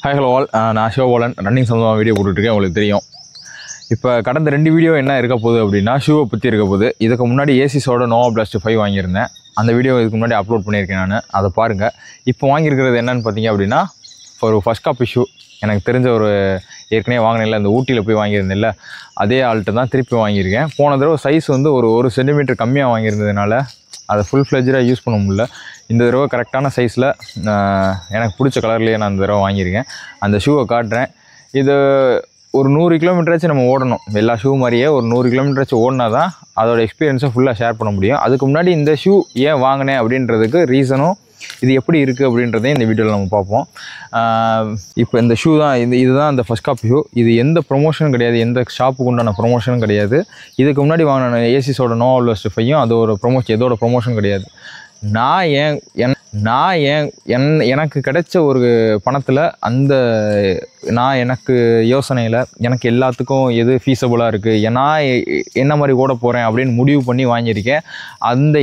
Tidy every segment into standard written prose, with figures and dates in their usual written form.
Hi hello all, நான் Sivabalan. Running சம்பந்தமாக video போட்டுட்ருக்கேன். உங்களுக்கு தெரியும். இப்போ கடந்த 2 வீடியோ என்ன இருக்க போகுது அப்படின்னா, ஷூவை பற்றி இருக்க போகுது. இதுக்கு முன்னாடி ஏசிஸோட நோவா பிளாஸ்ட் 5 வாங்கியிருந்தேன். அந்த வீடியோ இதுக்கு முன்னாடி அப்லோட் பண்ணியிருக்கேன் நான். அதை பாருங்கள். இப்போ வாங்கியிருக்கிறது என்னென்னு பார்த்தீங்க அப்படின்னா, ஒரு ஃபஸ்ட் காப்பி ஷூ. எனக்கு தெரிஞ்ச ஒரு ஏற்கனவே வாங்கினில்ல, இந்த ஊட்டியில் போய் வாங்கியிருந்தில்ல, அதே ஆள்கிட்ட தான் திருப்பி வாங்கியிருக்கேன். போன தடவை சைஸ் வந்து ஒரு சென்டிமீட்டர் கம்மியாக வாங்கியிருந்ததுனால அதை ஃபுல் ஃப்ளெஜ்டாக யூஸ் பண்ண முடியல. இந்த தடவை கரெக்டான சைஸில் எனக்கு பிடிச்ச கலர்லேயே நான் இந்த தடவை வாங்கியிருக்கேன். அந்த ஷூவை காட்டுறேன். இது ஒரு 100 கிலோமீட்டராச்சும் நம்ம ஓடணும். எல்லா ஷூ மாதிரியே ஒரு 100 கிலோமீட்டராச்சும் ஓடினா தான் அதோடய எக்ஸ்பீரியன்ஸை ஃபுல்லாக ஷேர் பண்ண முடியும். அதுக்கு முன்னாடி இந்த ஷூ ஏன் வாங்கினேன் அப்படின்றதுக்கு ரீசனும், இது எப்படி இருக்குது அப்படின்றதையும் இந்த வீடியோவில் நம்ம பார்ப்போம். இப்போ இந்த ஷூ தான், இதுதான் அந்த ஃபஸ்ட் காப்பி ஷூ. இது எந்த ப்ரொமோஷனும் கிடையாது, எந்த ஷாப்புக்கு உண்டான ப்ரொமோஷனும் கிடையாது. இதுக்கு முன்னாடி வாங்கின ஏசிஸோட நோவா பிளாஸ்ட் 5யும் அது ஒரு எதோட ப்ரொமோஷன் கிடையாது. எனக்கு கிடைச்ச ஒரு பணத்தில் எனக்கு யோசனையில் எனக்கு எல்லாத்துக்கும் எது ஃபீஸபுளாக இருக்குது, நான் என்ன மாதிரி ஓட போகிறேன் அப்படின்னு முடிவு பண்ணி வாங்கியிருக்கேன்.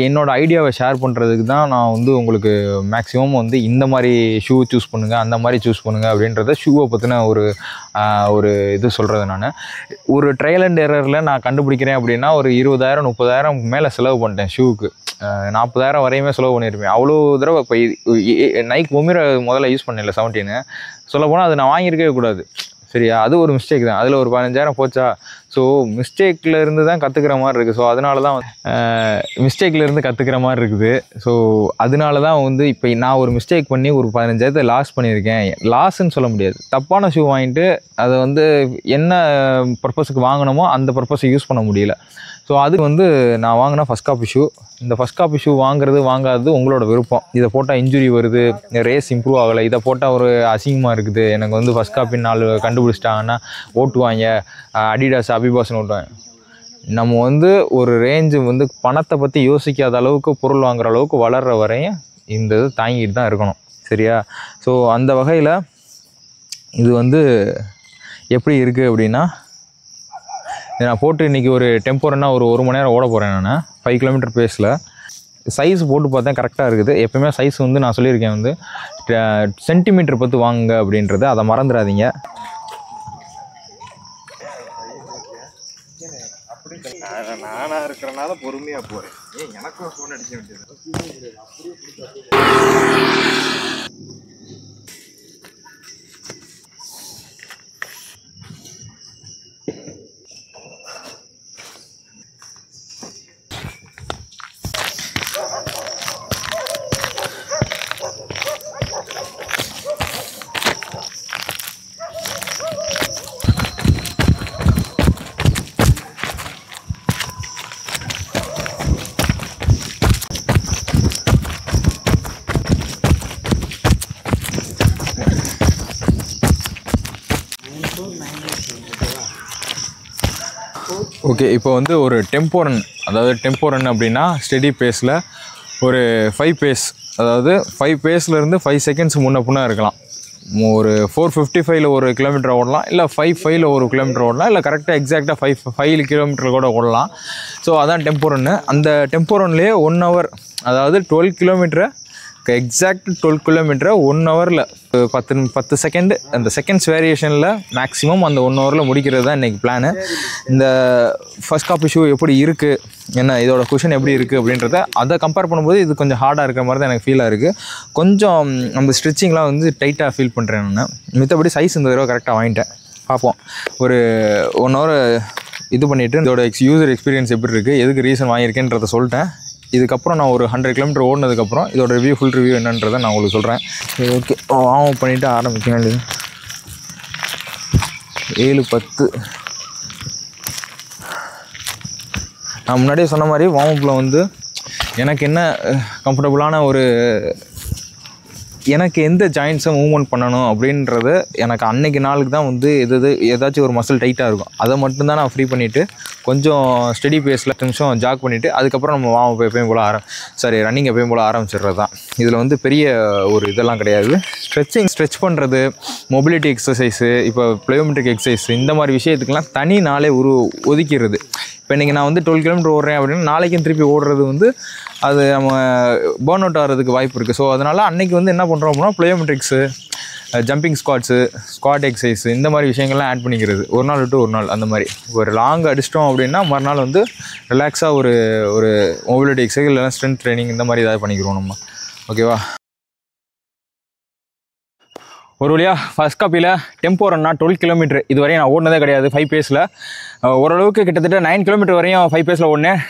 என்னோடய ஐடியாவை ஷேர் பண்ணுறதுக்கு தான் நான் வந்து உங்களுக்கு மேக்ஸிமம் வந்து இந்த மாதிரி ஷூ சூஸ் பண்ணுங்கள், அந்த மாதிரி சூஸ் பண்ணுங்கள் அப்படின்றத ஷூவை பற்றின ஒரு இது சொல்கிறது. நான் ஒரு ட்ரையல் அண்ட் எரரில் நான் கண்டுபிடிக்கிறேன் அப்படின்னா ஒரு 20,000 30,000 மேலே செலவு பண்ணிட்டேன். ஷூவுக்கு 40,000 வரையுமே செலவு பண்ணியிருப்பேன். அவ்வளோ தடவை இப்போ நைக் ஒமிரா முதல்ல யூஸ் பண்ணல 17 சொல்ல போனால் அது நான் வாங்கியிருக்கவே கூடாது. சரியா, அது ஒரு மிஸ்டேக் தான். அதில் ஒரு 15,000 போச்சா. ஸோ மிஸ்டேக்கில் இருந்து தான் கற்றுக்கிற மாதிரி இருக்குது. ஸோ அதனால தான் மிஸ்டேக்கில் இருந்து கற்றுக்கிற மாதிரி இருக்குது. ஸோ அதனால தான் வந்து இப்போ நான் ஒரு மிஸ்டேக் பண்ணி ஒரு 15,000 லாஸ் பண்ணியிருக்கேன். லாஸ்ன்னு சொல்ல முடியாது, தப்பான ஷூ வாங்கிட்டு அதை வந்து என்ன பர்பஸுக்கு வாங்கினோமோ அந்த பர்பஸை யூஸ் பண்ண முடியல. ஸோ அதுக்கு வந்து நான் வாங்கின ஃபஸ்ட் காப்பி ஷூ. இந்த ஃபஸ்ட் காப்பி ஷூ வாங்காதது உங்களோட விருப்பம். இதை போட்டால் இன்ஜுரி வருது, ரேஸ் இம்ப்ரூவ் ஆகலை, இதை போட்டால் ஒரு அசிங்கமாக இருக்குது, எனக்கு வந்து ஃபஸ்ட் காப்பின்னு 4 கண்டுபிடிச்சிட்டாங்கன்னா ஓட்டுவாங்க, அடிடாஸ் அபிபாஸ்ன்னு ஓட்டுவாங்க. நம்ம வந்து ஒரு ரேஞ்சு வந்து பணத்தை பற்றி யோசிக்காத அளவுக்கு பொருள் வாங்குகிற அளவுக்கு வளர்கிற வரையும் இந்த இது தாங்கிட்டு தான் இருக்கணும். சரியா. ஸோ அந்த வகையில் இது வந்து எப்படி இருக்குது அப்படின்னா, நான் போட்டு இன்றைக்கி ஒரு டெம்போரன்னா ஒரு மணி நேரம் ஓட போகிறேன். நான் 5 கிலோமீட்டர் பேஸில் சைஸ் போட்டு பார்த்தேன், கரெக்டாக இருக்குது. எப்போயுமே சைஸ் வந்து நான் சொல்லியிருக்கேன் வந்து சென்டிமீட்டர் பார்த்து வாங்குங்க அப்படின்றது, அதை மறந்துடாதீங்க. நானாக இருக்கிறனால பொறுமையாக போகிறேன். எனக்கும் ஃபோன் அடிக்க வேண்டியது. ஓகே, இப்போ வந்து ஒரு டெம்போரன், அதாவது டெம்போரன் அப்படின்னா ஸ்டெடி பேஸில் ஒரு 5 பேஸ், அதாவது 5 பேஸ்லேருந்து 5 செகண்ட்ஸ் முன்ன பின்னா இருக்கலாம். ஒரு 4:55 ஒரு கிலோமீட்டர் ஓடலாம், இல்லை 5:05 ஒரு கிலோமீட்டர் ஓடலாம், இல்லை கரெக்டாக எக்ஸாக்டாக 5 கிலோமீட்டர் கூட ஓடலாம். ஸோ அதான் டெம்போரன்னு. அந்த டெம்போரன்லேயே 1 hour, அதாவது 12 கிலோமீட்டரை எக்ஸாக்ட் 12 கிலோமீட்டரை 1 ஹவரில் 10 செகண்டு, அந்த செகண்ட்ஸ் வேரியேஷனில் மேக்ஸிமம் அந்த 1 ஹவரில் முடிக்கிறது தான் இன்றைக்கி பிளானு. இந்த ஃபஸ்ட் காப்பி ஷூ எப்படி இருக்குது, என்ன இதோட குஷன் எப்படி இருக்குது அப்படின்றத அதை கம்பேர் பண்ணும்போது இது கொஞ்சம் ஹார்டாக இருக்கிற மாதிரி தான் எனக்கு ஃபீலாக இருக்குது. கொஞ்சம் நம்ம ஸ்ட்ரிச்சிங்லாம் வந்து டைட்டாக ஃபீல் பண்ணுறேன் நான். மித்தபடி சைஸ் இந்த தடவை கரெக்டாக வாங்கிட்டேன். பார்ப்போம், ஒரு 1 hour இது பண்ணிவிட்டு இதோட யூசர் எக்ஸ்பீரியன்ஸ் எப்படி இருக்குது, எதுக்கு ரீசன் வாங்கியிருக்கேன்றதை சொல்லிட்டேன். இதுக்கப்புறம் நான் ஒரு 100 கிலோமீட்டர் ஓடினதுக்கப்புறம் இதோட ஃபுல் ரிவ்யூ என்னன்றதை நான் உங்களுக்கு சொல்கிறேன். சரி, ஓகே, வார்ம் அப் பண்ணிவிட்டு ஆரம்பிக்கணும். இல்லையா 7:10 நான் முன்னாடியே சொன்ன மாதிரி வார்ம் அப்பில் வந்து எனக்கு என்ன கம்ஃபர்டபுளான எனக்கு எந்த ஜாயின்ஸை மூவ்மெண்ட் பண்ணணும் அப்படின்றது எனக்கு அன்றைக்கி நாளுக்கு தான் வந்து ஏதாச்சும் ஒரு மசில் டைட்டாக இருக்கும், அதை மட்டும்தான் நான் ஃப்ரீ பண்ணிவிட்டு கொஞ்சம் ஸ்டெடி பேஸில் 10 நிமிஷம் ஜாக் பண்ணிவிட்டு அதுக்கப்புறம் நம்ம வார்ம் அப் எப்பயும் போல் ரன்னிங் எப்பயும் போல் ஆரம்பிச்சிடுறது தான். இதில் வந்து பெரிய ஒரு இதெல்லாம் கிடையாது. ஸ்ட்ரெச் பண்ணுறது, மொபிலிட்டி எக்ஸசைஸு, இப்போ ப்ளயோமெட்ரிக் எக்ஸசைஸ், இந்த மாதிரி விஷயத்துக்கெலாம் தனி நாளே ஒதுக்கிறது. இப்போ இன்றைக்கி நான் வந்து 12 கிலோமீட்டர் ஓடுறேன் அப்படின்னா நாளைக்கும் திருப்பி ஓடுறது வந்து அது நம்ம பர்ன் அவுட் ஆகிறதுக்கு வாய்ப்பு இருக்குது. ஸோ அதனால் அன்றைக்கி வந்து என்ன பண்ணுறோம் அப்படின்னா ப்ளயோமெட்ரிக்ஸு, ஜம்பிங் ஸ்குவாட் எக்ஸசைஸ் இந்த மாதிரி விஷயங்கள்லாம் ஆட் பண்ணிக்கிறது ஒரு நாள் விட்டு ஒரு நாள். அந்த மாதிரி ஒரு லாங் அடிச்சிட்டோம் அப்படின்னா மறுநாள் வந்து ரிலாக்ஸாக ஒரு மொபிலிட்டி எக்ஸசைஸ் இல்லைனா ஸ்ட்ரென்த் ட்ரைனிங் இந்த மாதிரி ஏதாவது பண்ணிக்கிறோம் நம்ம. ஓகேவா? ஒரு வழியாக ஃபஸ்ட் காப்பியில் டெம்போ ரன்னா 12 கிலோமீட்டர் இது வரையும் நான் ஓடினதே கிடையாது 5 பேஸில். ஓரளவுக்கு கிட்டத்தட்ட 9 கிலோமீட்டர் வரையும் 5 பேஸில் ஓடினேன்.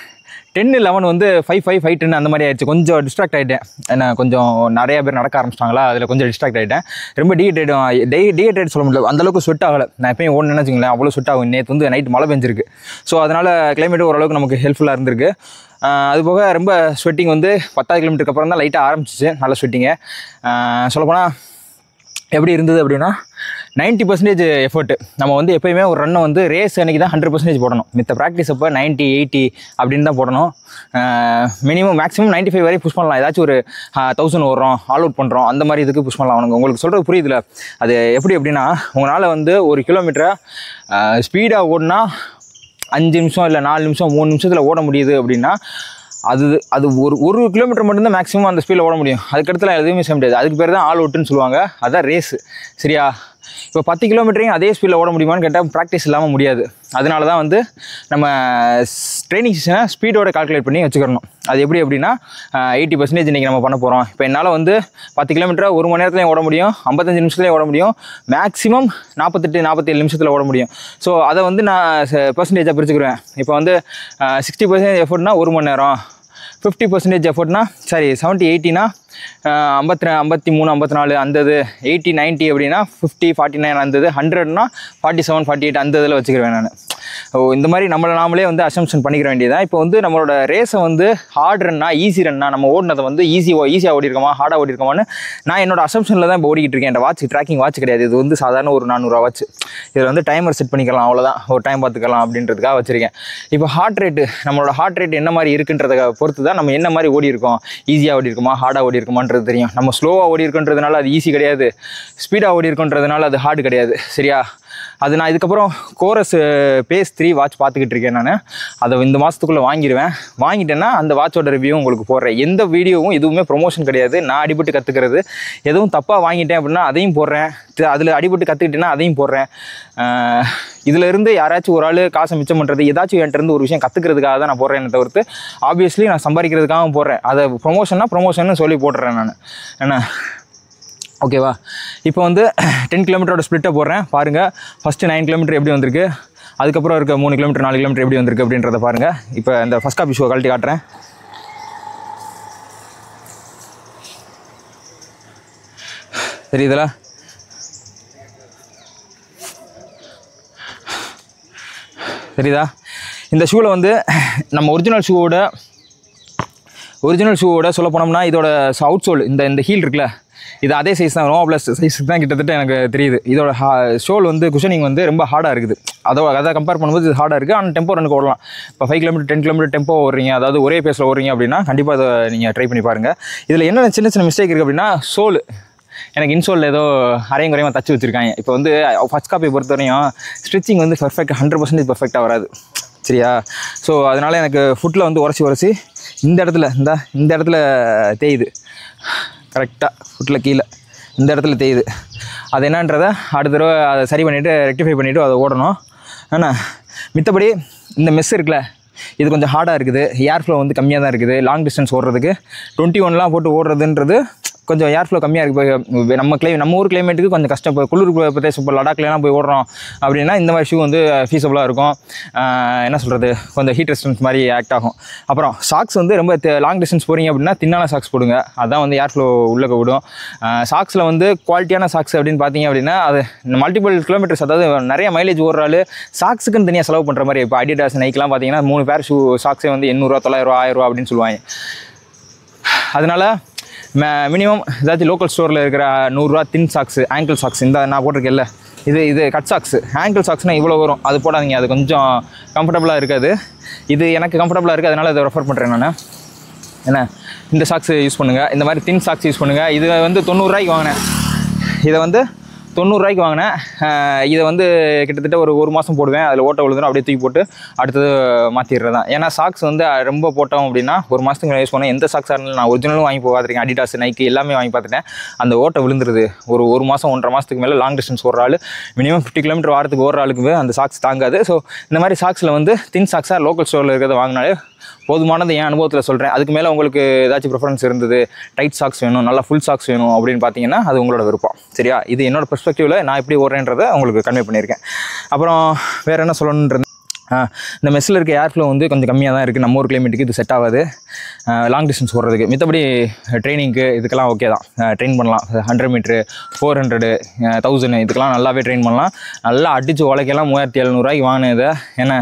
10-11 வந்து 5-5 5-10 அந்த மாதிரி ஆயிடுச்சு. கொஞ்சம் டிஸ்ட்ராக்ட் ஆகிட்டேன். ஏன்னா கொஞ்சம் நிறைய பேர் நடக்க ஆரம்பிச்சிட்டாங்களா, அதில் கொஞ்சம் டிஸ்ட்ராக்ட் ஆகிட்டேன். ரொம்ப டீஹைட்ரேட் சொல்ல முடியல, அந்தளவுக்கு ஸ்வெட் ஆகலை. நான் எப்பயும் ஓடணும்னு வச்சுங்களேன் அவ்வளோ ஸ்வெட் ஆகும். நேற்று வந்து நைட் மழை பெஞ்சிருக்கு. ஸோ அதனால் கிளைமேட் ஓரளவுக்கு நமக்கு ஹெல்ப்ஃபுல்லாக இருந்திருக்கு. அது போக ரொம்ப ஸ்வெட்டிங் வந்து 10 கிலோமீட்டருக்கு அப்புறம் தான் லைட்டாக ஆரம்பிச்சிச்சு நல்ல ஸ்வெட்டிங்கு. சொல்லப்போனால் எப்படி இருந்தது அப்படின்னா 90% எஃபர்ட். நம்ம வந்து எப்போயுமே ஒரு ரன்னை வந்து ரேஸ் அன்றைக்கி தான் 100% போடணும். மித்த ப்ராக்டிஸ் அப்போ 90-80 அப்படின்னு தான் போடணும். மேக்ஸிமம் 95 வரை புஷ் பண்ணலாம். ஏதாச்சும் ஒரு 1000 ஓடுறோம், ஆல் அவுட் பண்ணுறோம், அந்த மாதிரி இதுக்கு புஷ் பண்ணலாம். உங்களுக்கு சொல்கிறது புரியுதுல? அது எப்படி அப்படின்னா உங்களால் வந்து 1 கிலோமீட்டரை ஸ்பீடாக ஓடினா 5 நிமிஷம் இல்லை 4 நிமிஷம் 3 நிமிஷத்தில் ஓட முடியுது அப்படின்னா அது ஒரு கிலோமீட்டர் மட்டும்தான் மேக்ஸிமம் அந்த ஸ்பீடில் ஓட முடியும். அதுக்கடுத்துல எதுவுமே செய்ய முடியாது. அதுக்கு பேர் தான் ஆல் அவுட்டுன்னு சொல்லுவாங்க. அதான் ரேஸு. சரியா? இப்போ 10 கிலோமீட்டரையும் அதே ஸ்பீடில் ஓட முடியுமான்னு கேட்டால் ப்ராக்டிஸ் இல்லாமல் முடியாது. அதனால தான் வந்து நம்ம ட்ரைனிங் செஷனை ஸ்பீடோட கால்குலேட் பண்ணி வச்சுக்கிறணும். அது எப்படி அப்படின்னா 80% இன்றைக்கி நம்ம பண்ண போகிறோம். இப்போ என்னால் வந்து 10 கிலோமீட்டரை 1 மணி நேரத்துலையும் ஓட முடியும், 55 நிமிஷத்துலையும் ஓட முடியும், மேக்ஸிமம் 48-47 நிமிஷத்தில் ஓட முடியும். ஸோ அதை வந்து நான் பெர்சன்டேஜாக பிரிச்சுக்கிறேன். இப்போ வந்து 60% எஃபர்ட்னா 1 மணி நேரம், 50% எஃபர்ட்னா 70-80னா 53 54 அந்த இது, 80-90 அப்படின்னா 50-49 அந்த இது, 100னா 47-48 அந்த இதில் வச்சுக்கிறேன் நான். இந்த மாதிரி நாமளே வந்து அசம்ஷன் பண்ணிக்கிற வேண்டியதான். இப்போ வந்து நம்மளோட ரேஸை வந்து ஹார்ட் ரன்னா ஈஸி ரன்னா நம்ம ஓடினதை வந்து ஈஸியாக ஓடிருக்கோமா ஹார்டாக ஓடிருக்கோமான்னு நான் என்னோட அசம்ஷனில் தான் இப்போ ஓடிக்கிட்டு இருக்கேன். என் ட்ராக்கிங் வாட்ச் கிடையாது. இது வந்து சாதாரண ஒரு 400 வாட்ச். இதில் வந்து டைமர் செட் பண்ணிக்கலாம், அவ்வளோதான். ஒரு டைம் பார்த்துக்கலாம் அப்படின்றதுக்காக வச்சுருக்கேன். இப்போ நம்மளோட ஹார்ட் ரேட் என்ன மாதிரி இருக்குன்றதை பொறுத்து தான் நம்ம என்ன மாதிரி ஓடி இருக்கோம், ஈஸியாக ஓடி இருக்குமா ஹார்டாக ஓடி இருக்குமான்றது தெரியும். நம்ம ஸ்லோவாக ஓடி இருக்குன்றதுனால அது ஈஸி கிடையாது, ஸ்பீடாக ஓடி இருக்குன்றதுனால அது ஹார்டு கிடையாது. சரியா? அது நான் இதுக்கப்புறம் கோரஸ் பேஸ் 3 வாட்ச் பார்த்துக்கிட்டு இருக்கேன். நான் அதை இந்த மாதத்துக்குள்ளே வாங்கிட்டேன்னா அந்த வாட்சோட ரிவ்யூ உங்களுக்கு போடுறேன். எந்த வீடியோவும் எதுவுமே ப்ரொமோஷன் கிடையாது. நான் அடிபட்டு கற்றுக்கிறது. எதுவும் தப்பாக வாங்கிட்டேன் அப்படின்னா அதையும் போடுறேன். அதில் அடிபட்டு கற்றுக்கிட்டேன்னா அதையும் போடுறேன். இதிலேருந்து யாராச்சும் ஒரு ஆள் காசை மிச்சம் பண்ணுறது, ஏதாச்சும் என்கிட்டருந்து ஒரு விஷயம் கற்றுக்கிறதுக்காக தான் நான் போடுறேன்னு தவிர்த்து ஆப்வியஸ்லி நான் சம்பாதிக்கிறதுக்காக போடுறேன். அதை ப்ரொமோஷன்னு சொல்லி போட்டுறேன் நான். என்ன ஓகேவா? இப்போ வந்து 10 கிலோமீட்டரோட ஸ்ப்ளிட்டை போடுறேன் பாருங்கள். ஃபஸ்ட்டு 9 கிலோமீட்டர் எப்படி வந்திருக்கு, அதுக்கப்புறம் இருக்க 3 கிலோமீட்டர் 4 கிலோமீட்டர் எப்படி வந்திருக்கு அப்படின்றத பாருங்கள். இப்போ இந்த ஃபஸ்ட் காப்பி ஷோ கழட்டி காட்டுறேன். தெரியுதுல? தெரியுதா? இந்த ஷூவில் வந்து நம்ம ஒரிஜினல் ஷூவோட சொல்ல போனோம்னா இதோட அவுட் சோல் இந்த ஹீல் இருக்குல்ல, இது அதே சைஸ் தான், நோவா ப்ளஸ் சைஸ் தான் கிட்டத்தட்ட எனக்கு தெரியுது. இதோட ஷோல் வந்து குஷனிங் வந்து ரொம்ப ஹார்டாக இருக்குது. அதை கம்பேர் பண்ணும்போது இது ஹார்டாக இருக்குது. ஆனால் டெம்போ ரனுக்கு ஓடலாம். இப்போ 5 கிலோமீட்டர் 10 கிலோமீட்டர் டெம்போ ஓடுறீங்க, அதாவது ஒரே பேஸில் ஓடுறீங்க அப்படின்னா கண்டிப்பாக அதை நீங்கள் ட்ரை பண்ணி பாருங்கள். இதில் என்னென்ன சின்ன மிஸ்டேக் இருக்குது அப்படின்னா, சோல் எனக்கு இன்சோலில் ஏதோ அரையும் குறையமாக தச்சு வச்சுருக்காங்க. இப்போ வந்து ஃபஸ்ட் காப்பியை பொறுத்தவரையும் ஸ்டிச்சிங் வந்து 100% பர்ஃபெக்டாக வராது. சரியா? ஸோ அதனால் எனக்கு ஃபுட்டில் வந்து உரசி இந்த இடத்துல தேயுது. கரெக்டாக ஃபுட்டில் கீழே இந்த இடத்துல தேயுது. அது என்னன்றதை அடுத்த தடவை அதை சரி பண்ணிவிட்டு ரெக்டிஃபை பண்ணிவிட்டு அதை ஓடணும். ஆனால் மித்தபடி இந்த மெஸ் இருக்குல்ல, இது கொஞ்சம் ஹார்டாக இருக்குது. ஏர் ஃப்ளோ வந்து கம்மியாக தான் இருக்குது. லாங் டிஸ்டன்ஸ் ஓடுறதுக்கு 21 போட்டு ஓடுறதுன்றது கொஞ்சம் ஏர் ஃப்ளோ கம்மியாக இருக்குது. நம்ம ஊர் கிளைமேட்டுக்கு கொஞ்சம் கஷ்டம். இப்போ குளிர் பிரதேசம், இப்போ லடாக்லாம் போய் ஓடுறோம் அப்படின்னா இந்த மாதிரி ஷூ வந்து ஃபீஸபிளாக இருக்கும். என்ன சொல்கிறது, கொஞ்சம் ஹீட் ரெசிஸ்டன்ஸ் மாதிரி ஆக்ட் ஆகும். அப்புறம் சாக்ஸ் வந்து ரொம்ப லாங் டிஸ்டன்ஸ் போகிறீங்க அப்படின்னா தின்னான சாக்ஸ் போடுங்க. அதுதான் வந்து ஏர் ஃப்ளோ உள்ளே விடும். சாக்ஸில் வந்து குவாலிட்டியான சாக்ஸ் அப்படின்னு பார்த்தீங்க அப்படின்னா அது மல்டிபிள் கிலோமீட்டர்ஸ், அதாவது நிறைய மைலேஜ் ஓடுறாள் சாக்ஸுக்குன்னு தனியாக செலவு பண்ணுற மாதிரி. இப்போ அடிடாஸ் நைக்லாம் பார்த்தீங்கன்னா 3 பேர் சாக்ஸே வந்து 800 900 1000 அப்படின்னு சொல்லுவாங்க. அதனால் மினிமம் ஏதாச்சும் லோக்கல் ஸ்டோரில் இருக்கிற 100 ரூபா தின் சாக்ஸு, ஆங்கிள் சாக்ஸ், இந்த நான் போட்டிருக்கேன்ல இது கட் சாக்ஸு. ஆங்கிள் சாக்ஸ்னால் இவ்வளோ வரும், அது போடாதீங்க. அது கொஞ்சம் கம்ஃபர்டபுளாக இருக்காது. இது எனக்கு கம்ஃபர்டபுளாக இருக்குது, அதனால் இதை ரெஃபர் பண்ணுறேன் நான். என்ன, இந்த சாக்ஸ் யூஸ் பண்ணுங்கள். இந்த மாதிரி தின் சாக்ஸ் யூஸ் பண்ணுங்கள். இது வந்து 90 ரூபாய்க்கு வாங்கினேன். இதை வந்து 90 வாங்கினேன். இதை வந்து கிட்டத்தட்ட ஒரு மாதம் போடுவேன். அதில் ஓட்ட விழுந்துடும், அப்படியே தூக்கி போட்டு அடுத்தது மாற்றிடுறது தான். ஏன்னா சாக்ஸ் வந்து ரொம்ப போட்டோம் அப்படின்னா ஒரு மாதத்துக்கு யூஸ் பண்ணேன். எந்த சாக்ஸாக இருந்தாலும் நான் ஒரிஜினலும் வாங்கி பார்த்துருக்கேன், அடிடாஸ், நைக்கி எல்லாமே வாங்கி பார்த்துட்டேன். அந்த ஓட்டை விழுந்துருது. ஒரு மாதம் 1.5 மாதத்துக்கு மேலே லாங் டிஸ்டன்ஸ் ஓடுற ஆள், மினிமம் 50 கிலோமீட்டர் வாரத்துக்கு ஓடுற ஆளுக்கு அந்த சாக்ஸ் தாங்காது. ஸோ இந்த மாதிரி சாக்ஸில் வந்து தின் சாக்ஸாக லோக்கல் ஸ்டோரில் இருக்கிறத வாங்கினாலே போதுமானது என் அனுபவத்தில் சொல்கிறேன். அதுக்கு மேலே உங்களுக்கு ஏதாச்சும் ப்ரிஃபரன்ஸ் இருந்தது, டைட் சாக்ஸ் வேணும், நல்லா ஃபுல் சாக்ஸ் வேணும் அப்படின்னு பார்த்தீங்கன்னா அது உங்களோட விருப்பம். சரியா? இது என்னோட பெர்ஸ்பெக்டிவில் நான் எப்படி ஓடுறேன்றதை உங்களுக்கு கன்வே பண்ணியிருக்கேன். அப்புறம் வேறு என்ன சொல்லணுன்றது, இந்த மெஸ்ஸில் இருக்க ஏர் ஃப்ளோ வந்து கொஞ்சம் கம்மியாக தான் இருக்குது. நம்ம ஊர் கிளைமேட்டுக்கு இது செட் ஆகாது லாங் டிஸ்டன்ஸ் ஓடுறதுக்கு. மித்தபடி ட்ரைனிங்க்கு இதுக்கெல்லாம் ஓகே தான், ட்ரெயின் பண்ணலாம். 100 மீட்ரு, 400, 1000 இதுக்கெல்லாம் நல்லாவே ட்ரெயின் பண்ணலாம். நல்லா அடித்து உழைக்கலாம். 3700 வாங்கினேன் இதை. ஏன்னா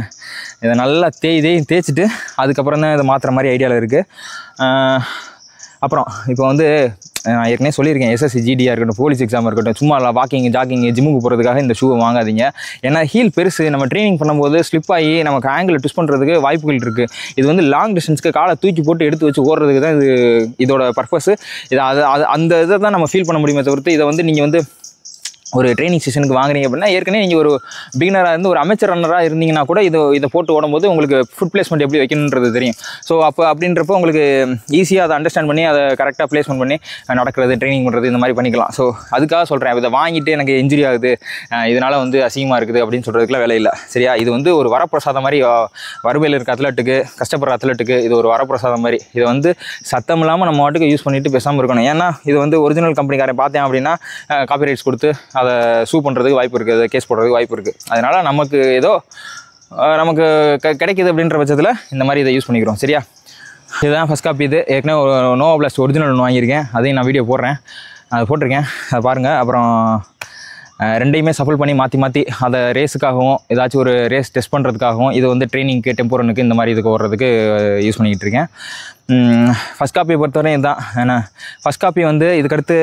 இதை நல்லா தேய்ச்சிட்டு அதுக்கப்புறம் தான் இதை மாற்றுற மாதிரி ஐடியாவில் இருக்குது. அப்புறம் இப்போ வந்து நான் ஏற்கனவே சொல்லியிருக்கேன், எஸ்எஸ்சி ஜிடியாக இருக்கட்டும், போலீஸ் எக்ஸாம் இருக்கட்டும், சும்மா வாக்கிங், ஜாக்கிங், ஜிம்முக்கு போகிறதுக்காக இந்த ஷூவை வாங்காதீங்க. ஏன்னா ஹீல் பெருசு. நம்ம ட்ரைனிங் பண்ணும்போது ஸ்லிப் ஆகி நமக்கு ஆங்கிள் ட்விஸ்ட் பண்ணுறதுக்கு வாய்ப்புகள் இருக்குது. இது வந்து லாங் டிஸ்டன்ஸ்க்கு காலை தூக்கி போட்டு எடுத்து வச்சு ஓடுறதுக்கு தான் இதோட பர்பஸ். இது அந்த இதை தான் நம்ம ஃபீல் பண்ண முடியுமே தவிர்த்து, இதை வந்து நீங்கள் வந்து ஒரு ட்ரைனிங் செஷனுக்கு வாங்குறீங்க அப்படின்னா, ஏற்கனவே நீங்கள் ஒரு பிகினராக இருந்து ஒரு அமைச்சர் ரன்னராக இருந்தீங்கன்னா கூட இதை போட்டு ஓடும்போது உங்களுக்கு ஃபுட் பிளேஸ்மெண்ட் எப்படி வைக்கணுன்றது தெரியும். ஸோ அப்படின்றப்போ உங்களுக்கு ஈஸியாக அதை அண்டர்ஸ்டாண்ட் பண்ணி அதை கரெக்டாக பிளேஸ்மெண்ட் பண்ணி நடக்கிறது, ட்ரைனிங் பண்ணுறது, இந்த மாதிரி பண்ணிக்கலாம். ஸோ அதுக்காக சொல்கிறேன். இதை வாங்கிட்டு எனக்கு இன்ஜுரி ஆகுது, இதனால் வந்து அசிங்கமாக இருக்குது அப்படின்னு சொல்கிறதுக்குலாம் வேலை இல்லை. சரியா? இது வந்து ஒரு வரப்பிரசாதம் மாதிரி. வறுமையில் இருக்க அத்லட்டுக்கு, கஷ்டப்படுற அத்லட்டுக்கு இது ஒரு வரப்பிரசாதம் மாதிரி. இதை வந்து சத்தம் இல்லாமல் நம்ம வாட்டுக்கு யூஸ் பண்ணிவிட்டு பேசாமல் இருக்கணும். ஏன்னா இது வந்து ஒரிஜினல் கம்பெனிக்காரன் பார்த்தேன் அப்படின்னா காப்பி ரைட்ஸ் கொடுத்து அதை சூ பண்ணுறதுக்கு வாய்ப்பு இருக்குது, கேஸ் போடுறதுக்கு வாய்ப்பு இருக்குது. அதனால் நமக்கு ஏதோ நமக்கு கிடைக்கிது அப்படின்ற பட்சத்தில் இந்த மாதிரி இதை யூஸ் பண்ணிக்கிறோம். சரியா? இதுதான் ஃபஸ்ட் காப்பி. இது ஏற்கனவே ஒரு நோவா பிளாஸ்ட் ஒரிஜினல் ஒன்று வாங்கியிருக்கேன், அதையும் நான் வீடியோ போடுறேன், அதை போட்டிருக்கேன், அதை பாருங்கள். அப்புறம் ரெண்டையுமே சஃபல் பண்ணி மாற்றி அதை ரேஸுக்காகவும் ஏதாச்சும் ஒரு ரேஸ் டெஸ்ட் பண்ணுறதுக்காகவும் இது வந்து ட்ரைனிங்க்கு, டெம்போரனுக்கு, இந்த மாதிரி இதுக்கு ஓடுறதுக்கு யூஸ் பண்ணிக்கிட்டு இருக்கேன். ஃபஸ்ட் காப்பியை பொறுத்தவரையும் இதுதான். ஏன்னா ஃபஸ்ட் காப்பி வந்து இதுக்கடுத்து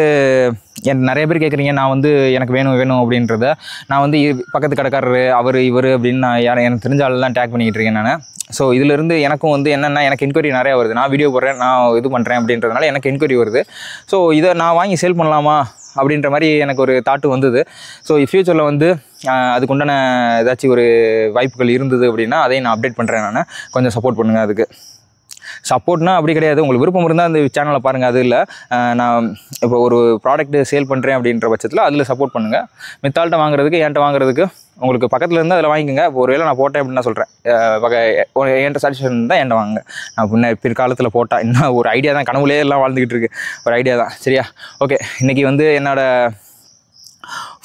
நிறைய பேர் கேட்குறீங்க, நான் வந்து எனக்கு வேணும் அப்படின்றத. நான் வந்து பக்கத்து கடைக்காரரு, இவர் அப்படின்னு நான் எனக்கு தெரிஞ்ச ஆளெல்லாம் டேக் பண்ணிக்கிட்டு இருக்கேன் நான். ஸோ இதிலிருந்து எனக்கும் வந்து என்னென்னா, எனக்கு என்கொயரி நிறையா வருது. நான் வீடியோ போடுறேன், நான் இது பண்ணுறேன் அப்படின்றதுனால எனக்கு என்கொயரி வருது. ஸோ இதை நான் வாங்கி சேல் பண்ணலாமா அப்படின்ற மாதிரி எனக்கு ஒரு தாட்டு வந்தது. ஸோ ஃப்யூச்சரில் வந்து அதுக்குண்டான ஏதாச்சும் ஒரு வாய்ப்புகள் இருந்தது அப்படின்னா அதையும் நான் அப்டேட் பண்ணுறேன். நான் கொஞ்சம் சப்போர்ட் பண்ணுங்கள். அதுக்கு சப்போர்ட்னா அப்படி கிடையாது, உங்களுக்கு விருப்பம் இருந்தால் அந்த சேனலை பாருங்கள். அது இல்லை, நான் இப்போ ஒரு ப்ராடக்ட்டு சேல் பண்ணுறேன் அப்படின்ற பட்சத்தில் அதில் சப்போர்ட் பண்ணுங்கள். மித்தாள்கிட்ட வாங்குறதுக்கு, என்கிட்ட வாங்குறதுக்கு உங்களுக்கு பக்கத்தில் இருந்தால் அதில் வாங்கிக்கோங்க. இப்போ ஒருவேளை நான் போட்டேன் அப்படின்னு நான் சொல்கிறேன், என்கிட்ட சாட்டிஸ்ஃபேக்ஷன் தான் என்கிட்ட வாங்குங்க. நான் பிற்காலத்தில் போட்டால் இன்னும் ஒரு ஐடியா தான், கனவுலே எல்லாம் வாழ்ந்துக்கிட்டு இருக்கு, ஒரு ஐடியா தான். சரியா? ஓகே, இன்றைக்கி வந்து என்னோடய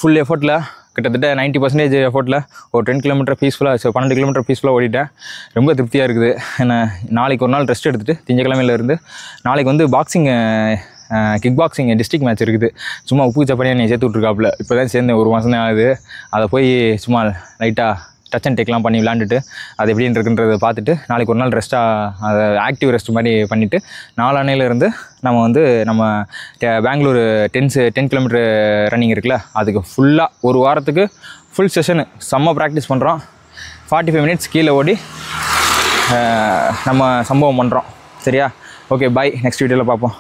ஃபுல் எஃபர்ட்டில் கிட்டத்தட்ட 90% எஃபோர்ட்டில் ஒரு 10 கிலோமீட்டர் பீஸ்ஃபுல்லாக, 12 கிலோமீட்டர் பீஸ்ஃபுல்லாக ஓடிட்டேன். ரொம்ப திருப்தியாக இருக்குது. என்ன நாளைக்கு ஒரு நாள் ரெஸ்ட் எடுத்துகிட்டு திங்கக்கிழமையிலேருந்து நாளைக்கு வந்து கிக் பாக்ஸிங் டிஸ்ட்ரிக்ட் மேட்ச் இருக்குது. சும்மா உப்பு சப்பனியாக நீ சேர்த்து விட்ருக்காப்புல. இப்போ தான் சேர்ந்தேன், ஒரு மாதம் தான் ஆகுது. அதை போய் சும்மா லைட்டாக டச் அண்ட் டேக்லாம் பண்ணி விளாண்டுட்டு அது எப்படின்னு இருக்குன்றதை பார்த்துட்டு நாளைக்கு ஒரு நாள் ரெஸ்ட்டாக அதை ஆக்டிவ் ரெஸ்ட் மாதிரி பண்ணிவிட்டு நாளானையிலேருந்து நம்ம பெங்களூர் 10 கிலோமீட்டர் ரன்னிங் இருக்குல்ல, அதுக்கு ஃபுல்லாக ஒரு வாரத்துக்கு ஃபுல் செஷனு செம்ம ப்ராக்டிஸ் பண்ணுறோம். 45 மினிட்ஸ் கீழே ஓடி நம்ம சம்பவம் பண்ணுறோம். சரியா? ஓகே, பாய். நெக்ஸ்ட் வீடியோவில் பார்ப்போம்.